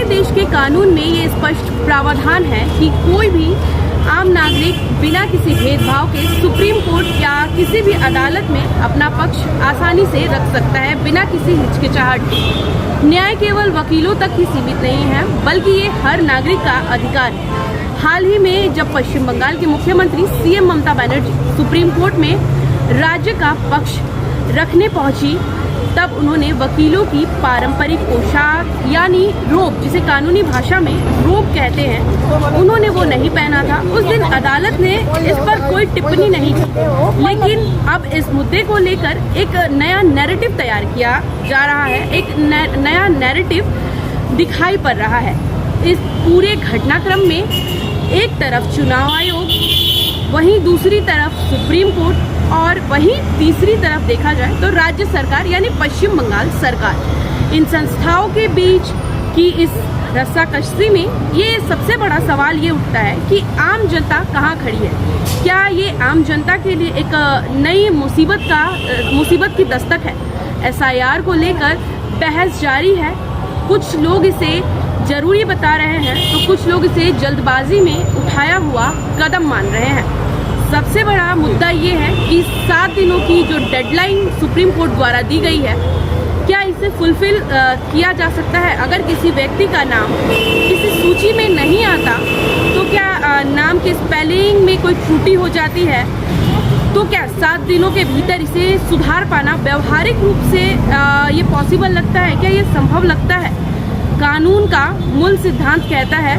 देश के कानून में ये स्पष्ट प्रावधान है कि कोई भी आम नागरिक बिना किसी भेदभाव के सुप्रीम कोर्ट या किसी भी अदालत में अपना पक्ष आसानी से रख सकता है बिना किसी हिचकिचाहट के। न्याय केवल वकीलों तक ही सीमित नहीं है, बल्कि ये हर नागरिक का अधिकार है। हाल ही में जब पश्चिम बंगाल की मुख्यमंत्री CM Mamata Banerjee supreme court में राज्य का पक्ष रखने पहुंची, तब उन्होंने वकीलों की पारंपरिक पोशाक यानी रोब, जिसे कानूनी भाषा में रोब कहते हैं, उन्होंने वो नहीं पहना था। उस दिन अदालत ने इस पर कोई टिप्पणी नहीं की, लेकिन अब इस मुद्दे को लेकर एक नया नैरेटिव तैयार किया जा रहा है, एक नया नैरेटिव दिखाई पड़ रहा है। इस पूरे घटनाक्रम में एक तरफ चुनाव आयोग, वहीं दूसरी तरफ सुप्रीम कोर्ट और वहीं तीसरी तरफ देखा जाए तो राज्य सरकार यानी पश्चिम बंगाल सरकार। इन संस्थाओं के बीच की इस रस्साकशी में ये सबसे बड़ा सवाल ये उठता है कि आम जनता कहाँ खड़ी है। क्या ये आम जनता के लिए एक नई मुसीबत की दस्तक है? एसआईआर को लेकर बहस जारी है। कुछ लोग इसे जरूरी बता रहे हैं तो कुछ लोग इसे जल्दबाजी में उठाया हुआ कदम मान रहे हैं। सबसे बड़ा मुद्दा ये है कि 7 दिनों की जो डेडलाइन सुप्रीम कोर्ट द्वारा दी गई है, क्या इसे फुलफिल किया जा सकता है? अगर किसी व्यक्ति का नाम किसी सूची में नहीं आता तो क्या नाम के स्पेलिंग में कोई त्रुटि हो जाती है, तो क्या 7 दिनों के भीतर इसे सुधार पाना व्यवहारिक रूप से ये पॉसिबल लगता है? क्या ये संभव लगता है? कानून का मूल सिद्धांत कहता है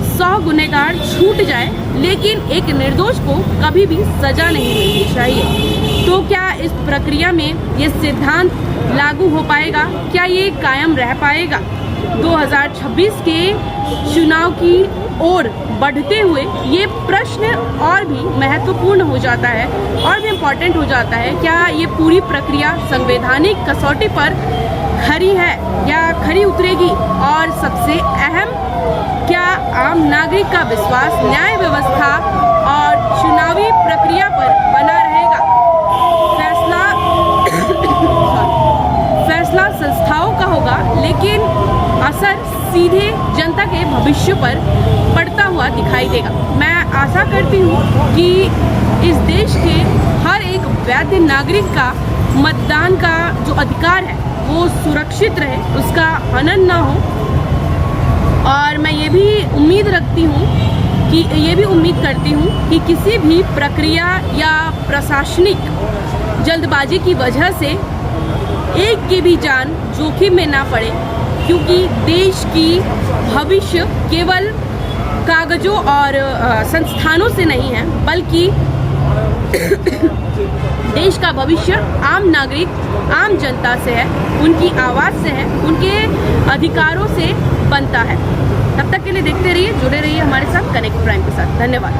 100 गुनहगार छूट जाए, लेकिन एक निर्दोष को कभी भी सजा नहीं मिलनी चाहिए। तो क्या इस प्रक्रिया में ये सिद्धांत लागू हो पाएगा? क्या ये कायम रह पाएगा? 2026 के चुनाव की ओर बढ़ते हुए ये प्रश्न और भी महत्वपूर्ण हो जाता है, और भी इम्पोर्टेंट हो जाता है। क्या ये पूरी प्रक्रिया संवैधानिक कसौटी पर खरी है या खरी उतरेगी? और सबसे अहम, क्या आम नागरिक का विश्वास न्याय व्यवस्था और चुनावी प्रक्रिया पर बना रहेगा? फैसला संस्थाओं का होगा, लेकिन असर सीधे जनता के भविष्य पर पड़ता हुआ दिखाई देगा। मैं आशा करती हूँ कि इस देश के हर एक वैध नागरिक का मतदान का जो अधिकार है वो सुरक्षित रहे, उसका हनन ना हो। और मैं ये भी उम्मीद करती हूँ कि किसी भी प्रक्रिया या प्रशासनिक जल्दबाजी की वजह से एक की भी जान जोखिम में ना पड़े, क्योंकि देश की भविष्य केवल कागजों और संस्थानों से नहीं है, बल्कि देश का भविष्य आम नागरिक, आम जनता से है, उनकी आवाज़ से है, उनके अधिकारों से बनता है। तब तक के लिए देखते रहिए, जुड़े रहिए हमारे साथ कनेक्ट प्राइम के साथ। धन्यवाद।